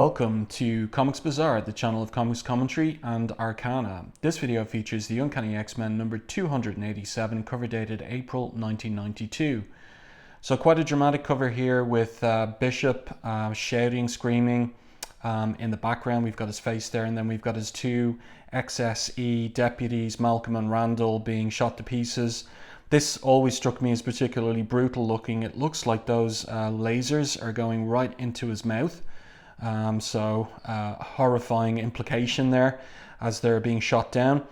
Welcome to Comics Bazaar, the channel of comics commentary and arcana. This video features the Uncanny X-Men number 287, cover dated April 1992. So quite a dramatic cover here with Bishop shouting, screaming. In the background we've got his face there, and then we've got his two XSE deputies, Malcolm and Randall, being shot to pieces. This always struck me as particularly brutal looking. It looks like those lasers are going right into his mouth. Horrifying implication there as they're being shot down.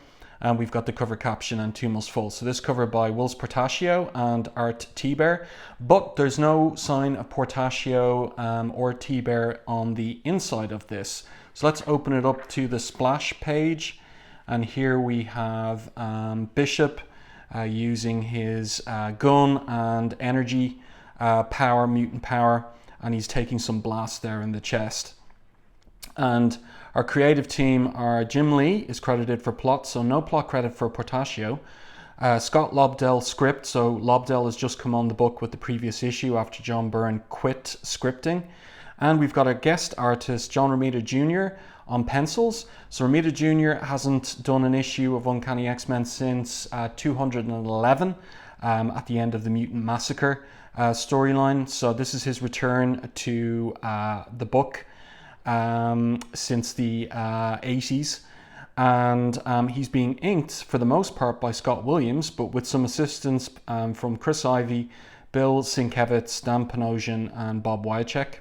And we've got the cover caption and two most full. So this cover by Whilce Portacio and art Thibert, but there's no sign of Portacio or Thibert on the inside of this. So let's open it up to the splash page, and here we have Bishop using his gun and energy power, mutant power, and he's taking some blast there in the chest. And our creative team are Jim Lee is credited for plot, so no plot credit for Portacio. Scott Lobdell script, so Lobdell has just come on the book with the previous issue after John Byrne quit scripting. And we've got a guest artist, John Romita Jr. on pencils. So Romita Jr. hasn't done an issue of Uncanny X-Men since 211 at the end of the Mutant Massacre storyline. So this is his return to the book since the 80s. And he's being inked for the most part by Scott Williams, but with some assistance from Chris Ivey, Bill Sienkiewicz, Dan Panosian, and Bob Wiacek.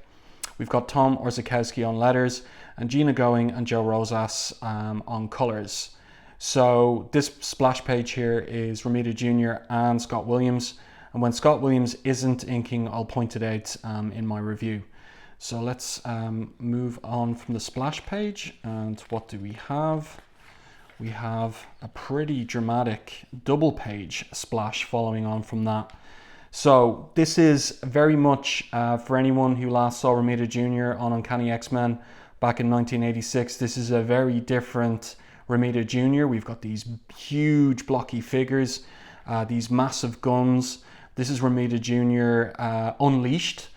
We've got Tom Orzechowski on letters, and Gina Going and Joe Rosas on colors. So this splash page here is Romita Jr. and Scott Williams. And when Scott Williams isn't inking, I'll point it out in my review. So let's move on from the splash page. And what do we have? We have a pretty dramatic double page splash following on from that. So this is very much for anyone who last saw Romita Jr. on Uncanny X-Men back in 1986. This is a very different Romita Jr. We've got these huge blocky figures, these massive guns. This is Romita Jr. Unleashed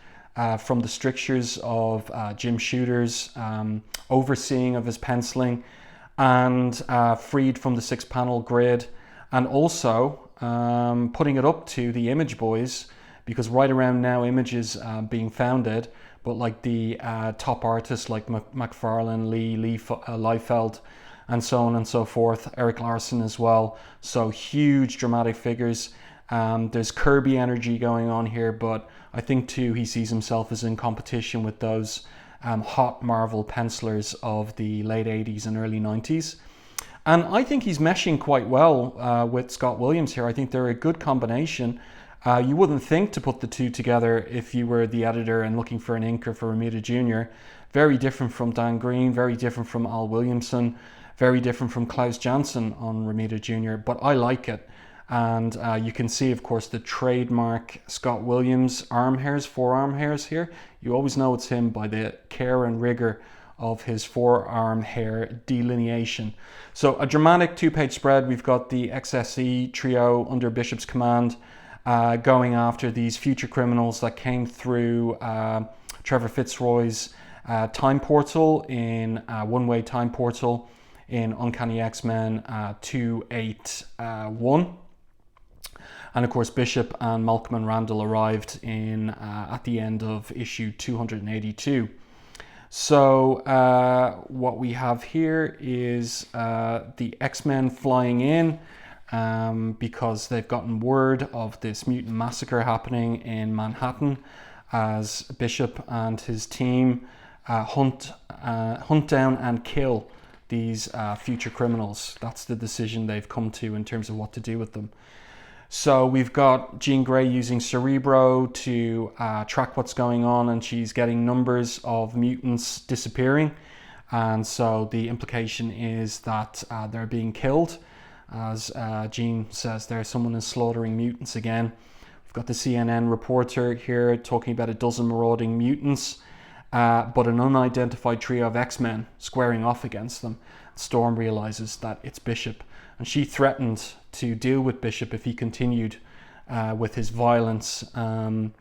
from the strictures of Jim Shooter's overseeing of his penciling, and freed from the 6-panel grid, and also putting it up to the Image Boys, because right around now Image is being founded, but like the top artists like McFarlane, Lee Liefeld, and so on and so forth, Eric Larson as well. So huge dramatic figures. There's Kirby energy going on here, but I think too he sees himself as in competition with those hot Marvel pencilers of the late 80s and early 90s. And I think he's meshing quite well with Scott Williams here. I think they're a good combination. You wouldn't think to put the two together if you were the editor and looking for an inker for Romita Jr. Very different from Dan Green, very different from Al Williamson, very different from Klaus Janson on Romita Jr., but I like it. And you can see, of course, the trademark Scott Williams arm hairs, forearm hairs here. You always know it's him by the care and rigor of his forearm hair delineation. So a dramatic two-page spread. We've got the XSE trio under Bishop's command going after these future criminals that came through Trevor Fitzroy's time portal in one-way time portal in Uncanny X-Men 281. And of course, Bishop and Malcolm and Randall arrived in at the end of issue 282. So what we have here is the X-Men flying in because they've gotten word of this mutant massacre happening in Manhattan, as Bishop and his team hunt down and kill these future criminals. That's the decision they've come to in terms of what to do with them. So we've got Jean Grey using Cerebro to track what's going on, and she's getting numbers of mutants disappearing. And so the implication is that they're being killed. As Jean says there, someone is slaughtering mutants again. We've got the CNN reporter here talking about a dozen marauding mutants, but an unidentified trio of X-Men squaring off against them. Storm realizes that it's Bishop, and she threatened to deal with Bishop if he continued with his violence in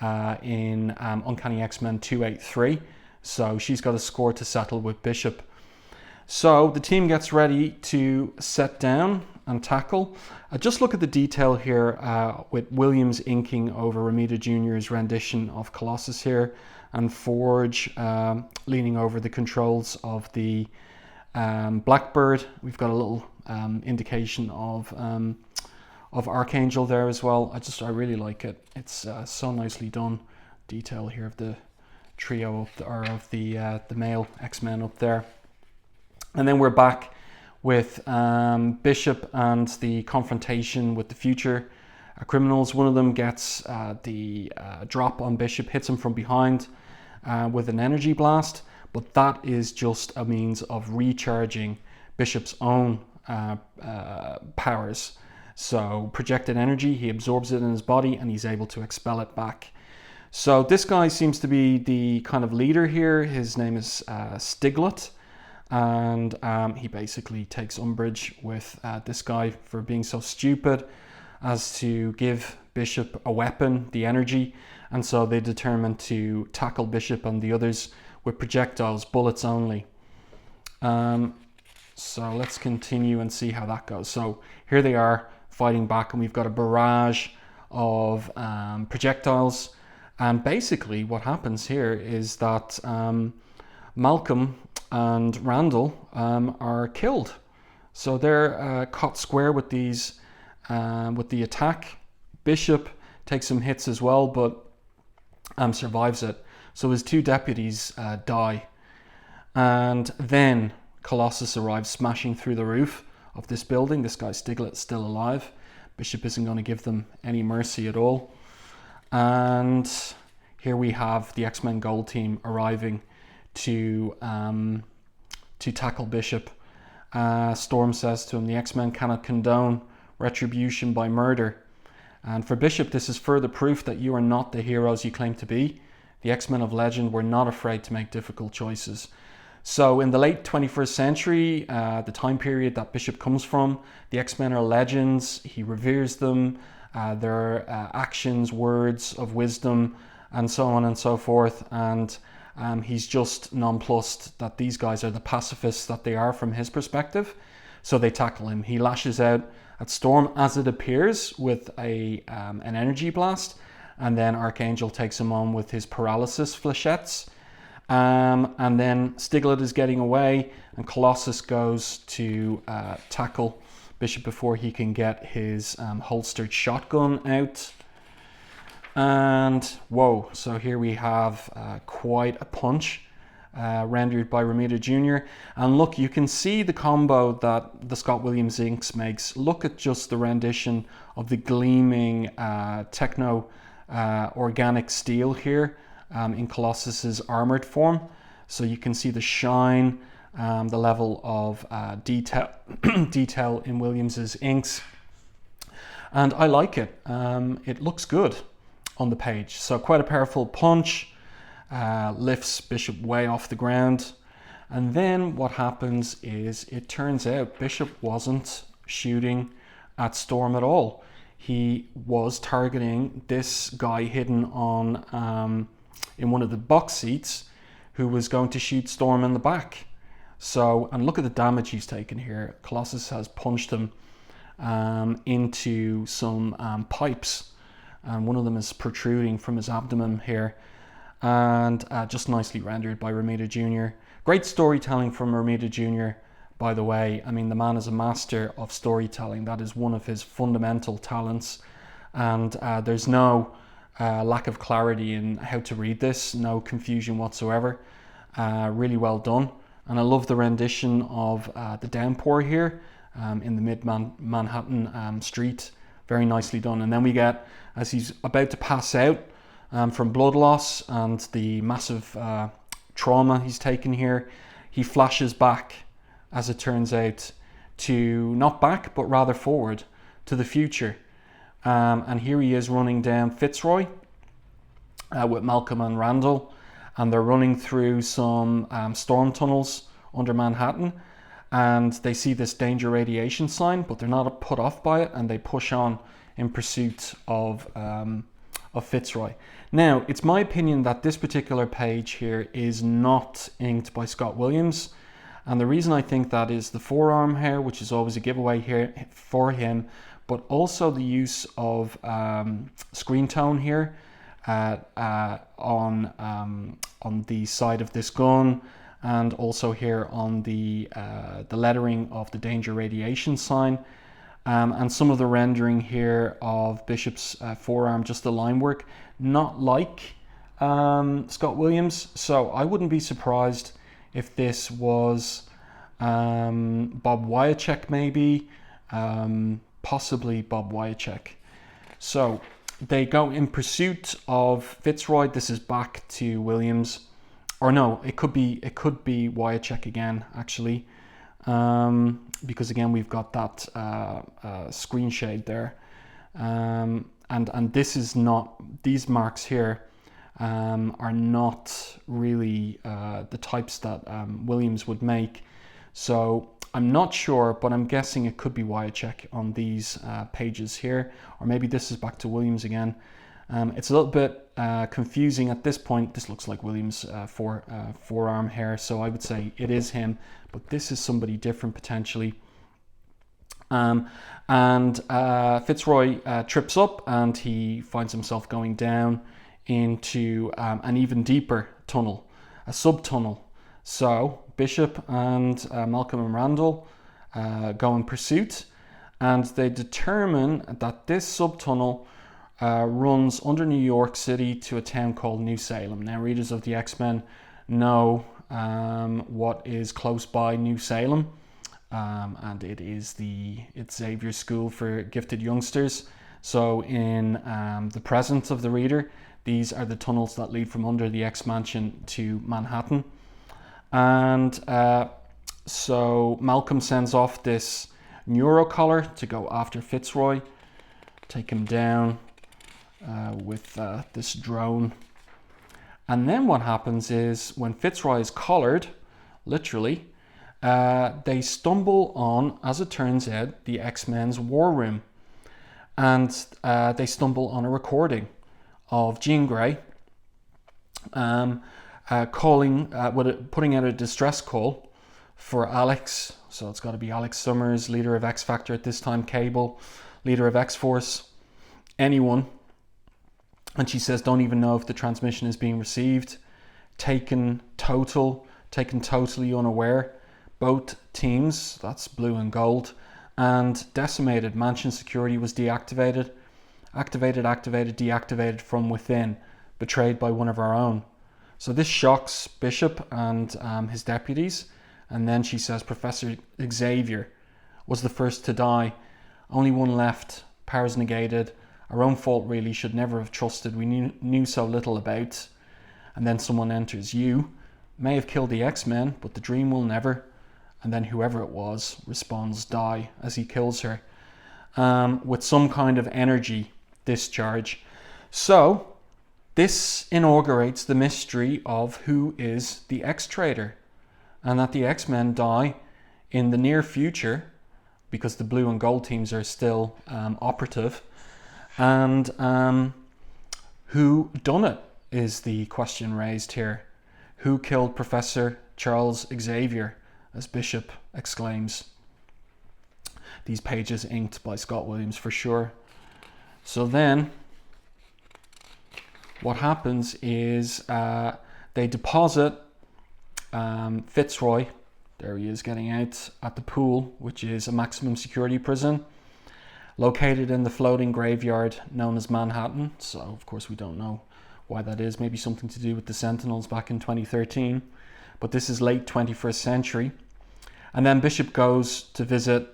Uncanny X-Men 283. So she's got a score to settle with Bishop. So the team gets ready to set down and tackle. Just look at the detail here with Williams inking over Romita Jr.'s rendition of Colossus here, and Forge leaning over the controls of the Blackbird. We've got a little indication of Archangel there as well. I really like it. It's so nicely done. Detail here of the trio up or of the male X-Men up there. And then we're back with Bishop and the confrontation with the future criminals. One of them gets the drop on Bishop, hits him from behind with an energy blast, but that is just a means of recharging Bishop's own powers. So projected energy, he absorbs it in his body and he's able to expel it back. So this guy seems to be the kind of leader here. His name is Stiglet. And he basically takes umbrage with this guy for being so stupid as to give Bishop a weapon, the energy, and so they determine to tackle Bishop and the others with projectiles, bullets only. So let's continue and see how that goes. So here they are fighting back, and we've got a barrage of projectiles, and basically what happens here is that Malcolm and Randall are killed. So they're caught square with these, with the attack. Bishop takes some hits as well, but survives it. So his two deputies die. And then Colossus arrives smashing through the roof of this building. This guy Stiglet's still alive. Bishop isn't going to give them any mercy at all. And here we have the X-Men Gold team arriving to tackle Bishop. Storm says to him, the X-Men cannot condone retribution by murder. And for Bishop, this is further proof that you are not the heroes you claim to be. The X-Men of legend were not afraid to make difficult choices. So in the late 21st century, the time period that Bishop comes from, the X-Men are legends. He reveres them, their actions, words of wisdom, and so on and so forth. And he's just nonplussed that these guys are the pacifists that they are from his perspective. So they tackle him. He lashes out at Storm as it appears with an energy blast. And then Archangel takes him on with his paralysis flechettes. And then Stiglet is getting away, and Colossus goes to tackle Bishop before he can get his holstered shotgun out. And whoa, so here we have quite a punch rendered by Romita Jr. And look, you can see the combo that the Scott Williams inks makes. Look at just the rendition of the gleaming techno organic steel here in Colossus's armored form. So you can see the shine, the level of detail in Williams's inks. And I like it. It looks good on the page. So quite a powerful punch, lifts Bishop way off the ground. And then what happens is it turns out Bishop wasn't shooting at Storm at all. He was targeting this guy hidden on in one of the box seats who was going to shoot Storm in the back. So, and look at the damage he's taken here. Colossus has punched him into some pipes, and one of them is protruding from his abdomen here, and just nicely rendered by Romita Jr. Great storytelling from Romita Jr., by the way. I mean, the man is a master of storytelling. That is one of his fundamental talents, and there's no lack of clarity in how to read this, no confusion whatsoever. Really well done. And I love the rendition of the downpour here in the mid-Manhattan street. Very nicely done. And then we get, as he's about to pass out from blood loss and the massive trauma he's taken here, he flashes back, as it turns out, to not back, but rather forward to the future. And here he is running down Fitzroy with Malcolm and Randall, and they're running through some storm tunnels under Manhattan, and they see this danger radiation sign, but they're not put off by it, and they push on in pursuit of of Fitzroy. Now, it's my opinion that this particular page here is not inked by Scott Williams. And the reason I think that is the forearm hair, which is always a giveaway here for him, but also the use of screen tone here on the side of this gun, and also here on the lettering of the danger radiation sign. And some of the rendering here of Bishop's forearm, just the line work, not like Scott Williams. So I wouldn't be surprised if this was Bob Wiacek, maybe, possibly Bob Wiacek. So they go in pursuit of Fitzroy. This is back to Williams, or no, it could be Wiacek again, actually. Because again we've got that screen shade there, and this is not, these marks here are not really the types that Williams would make. So I'm not sure, but I'm guessing it could be Wiacek on these pages here, or maybe this is back to Williams again. It's a little bit confusing at this point. This looks like Williams' forearm hair, so I would say it is him, but this is somebody different potentially. Fitzroy trips up and he finds himself going down into an even deeper tunnel, a sub-tunnel. So Bishop and Malcolm and Randall go in pursuit, and they determine that this sub-tunnel runs under New York City to a town called New Salem. Now, readers of the X-Men know what is close by New Salem, and it's Xavier School for Gifted Youngsters. So in the present of the reader, these are the tunnels that lead from under the X-Mansion to Manhattan. And so Malcolm sends off this neurocollar to go after Fitzroy, take him down with this drone. And then what happens is, when Fitzroy is collared, literally, they stumble on, as it turns out, the X-Men's war room. And they stumble on a recording of Jean Grey putting out a distress call for Alex. So it's got to be Alex Summers, leader of X Factor at this time, Cable, leader of X-Force, anyone. And she says, don't even know if the transmission is being received. Taken totally unaware. Both teams, that's blue and gold, and decimated. Mansion security was deactivated. Deactivated from within. Betrayed by one of our own. So this shocks Bishop and his deputies. And then she says, Professor Xavier was the first to die. Only one left. Powers negated. Our own fault, really. Should never have trusted. We knew so little about. And then someone enters. You may have killed the X-Men, but the dream will never. And then whoever it was responds, die, as he kills her. With some kind of energy discharge. So this inaugurates the mystery of who is the X-Traitor. And that the X-Men die in the near future, because the blue and gold teams are still operative. And who done it is the question raised here. Who killed Professor Charles Xavier, as Bishop exclaims. These pages inked by Scott Williams for sure. So then what happens is they deposit Fitzroy, there he is getting out, at the pool, which is a maximum security prison located in the floating graveyard known as Manhattan. So of course we don't know why that is. Maybe something to do with the Sentinels back in 2013. But this is late 21st century. And then Bishop goes to visit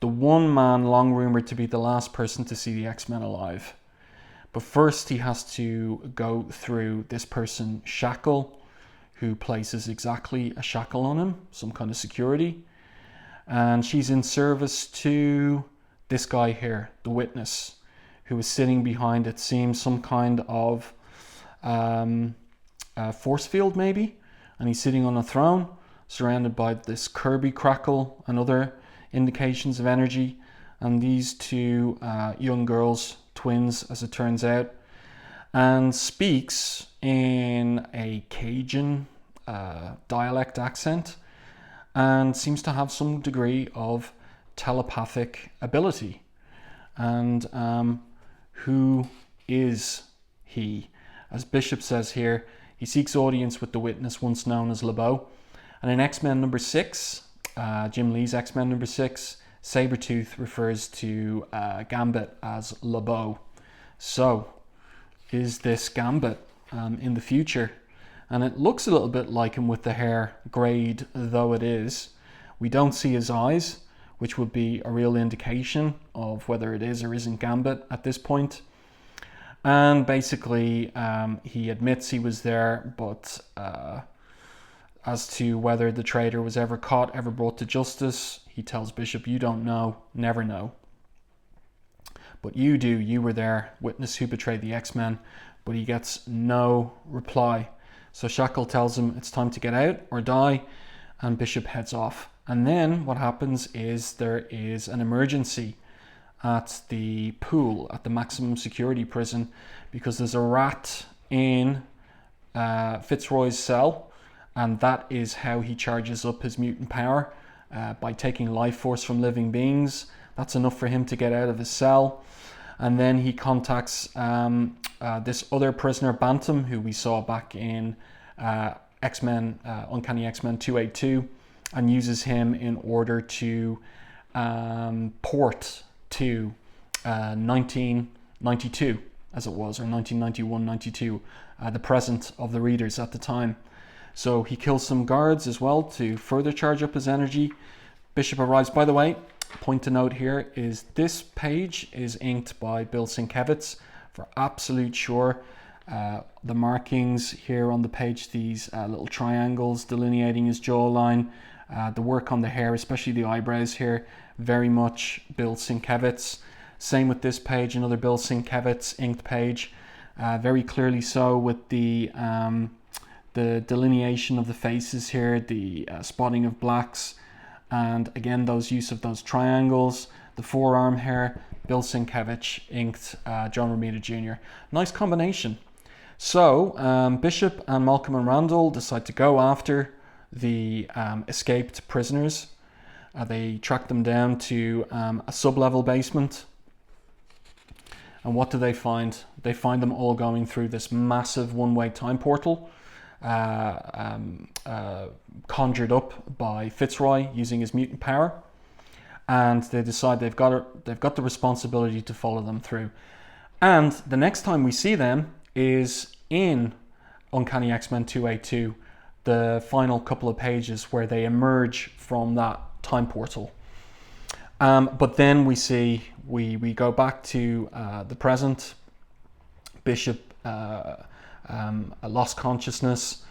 the one man long rumored to be the last person to see the X-Men alive. But first he has to go through this person, Shackle, who places exactly a shackle on him, some kind of security. And she's in service to this guy here, the witness, who is sitting behind, it seems, some kind of force field maybe. And he's sitting on a throne, surrounded by this Kirby crackle and other indications of energy. And these two young girls, twins as it turns out, and speaks in a Cajun dialect accent and seems to have some degree of telepathic ability. And who is he? As Bishop says here, he seeks audience with the witness once known as Lebeau. And in X-Men number 6, Jim Lee's X-Men number 6, Sabretooth refers to Gambit as Lebeau. So, is this Gambit in the future? And it looks a little bit like him with the hair, greyed though it is. We don't see his eyes, which would be a real indication of whether it is or isn't Gambit at this point. And basically, he admits he was there, but as to whether the traitor was ever caught, ever brought to justice, he tells Bishop, "You don't know, never know. But you do, you were there, witness who betrayed the X-Men." But he gets no reply. So Shackle tells him it's time to get out or die, and Bishop heads off. And then what happens is there is an emergency at the pool, at the maximum security prison, because there's a rat in Fitzroy's cell, and that is how he charges up his mutant power, by taking life force from living beings. That's enough for him to get out of his cell. And then he contacts this other prisoner, Bantam, who we saw back in X-Men, Uncanny X-Men 282, and uses him in order to port to 1992, as it was, or 1991-92, the present of the readers at the time. So he kills some guards as well to further charge up his energy. Bishop arrives. By the way, point to note here is this page is inked by Bill Sienkiewicz for absolute sure. The markings here on the page, these little triangles delineating his jawline, the work on the hair, especially the eyebrows here, very much Bill Sienkiewicz. Same with this page, another Bill Sienkiewicz inked page, very clearly so, with the delineation of the faces here, the spotting of blacks, and again those use of those triangles, the forearm hair, Bill Sienkiewicz inked John Romita Jr. Nice combination. So Bishop and Malcolm and Randall decide to go after the escaped prisoners. They track them down to a sub-level basement. And what do they find? They find them all going through this massive one-way time portal, conjured up by Fitzroy using his mutant power. And they decide they've got the responsibility to follow them through. And the next time we see them is in Uncanny X-Men 282, the final couple of pages where they emerge from that time portal. But then we see, we go back to the present. Bishop lost consciousness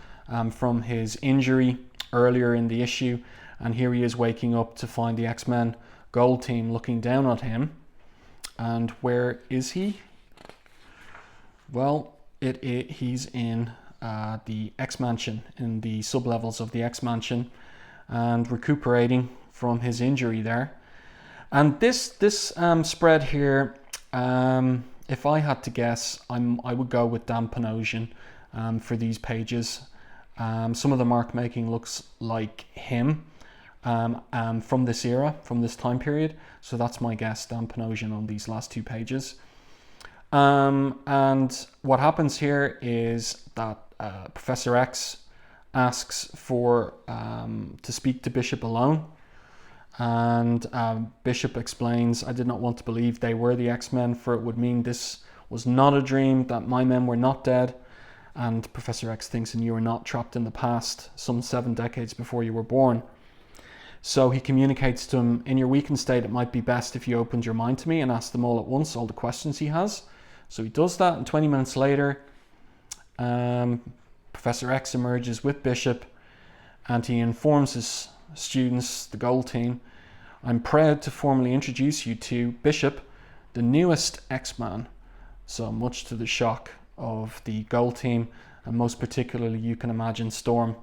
from his injury earlier in the issue, and here he is waking up to find the X-Men Gold Team looking down at him. And where is he? Well, he's in the X-Mansion, in the sub-levels of the X-Mansion, and recuperating from his injury there. And this spread here, if I had to guess, I would go with Dan Panosian for these pages. Some of the mark making looks like him from this era, from this time period. So that's my guess, Dan Panosian on these last two pages. And what happens here is that Professor X asks for to speak to Bishop alone. And Bishop explains, "I did not want to believe they were the X-Men, for it would mean this was not a dream, that my men were not dead." And Professor X thinks, "and you were not trapped in the past, some 7 decades before you were born." So he communicates to him, "In your weakened state, it might be best if you opened your mind to me and asked them all at once, all the questions he has." So he does that, and 20 minutes later, Professor X emerges with Bishop, and he informs his students, the Gold Team, "I'm proud to formally introduce you to Bishop, the newest X-Man." So much to the shock of the Gold Team, and most particularly, you can imagine, Storm,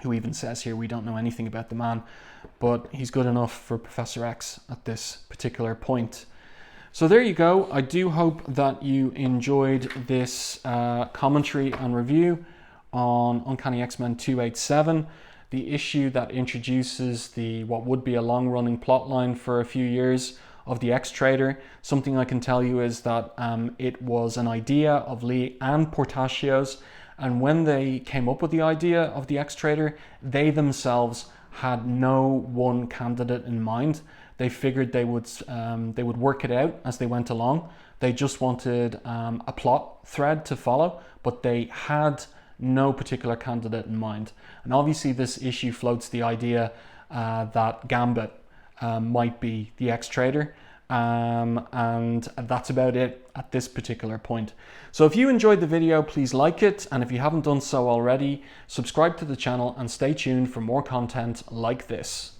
who even says here, "We don't know anything about the man," but he's good enough for Professor X at this particular point. So there you go. I do hope that you enjoyed this commentary and review on Uncanny X-Men 287, the issue that introduces what would be a long-running plotline for a few years of the X-Traitor. Something I can tell you is that it was an idea of Lee and Portacio's, and when they came up with the idea of the X-Traitor, they themselves had no one candidate in mind. They figured they would work it out as they went along. They just wanted a plot thread to follow, but they had no particular candidate in mind. And obviously this issue floats the idea that Gambit might be the X-Traitor. And that's about it at this particular point. So if you enjoyed the video, please like it, and if you haven't done so already, subscribe to the channel and stay tuned for more content like this.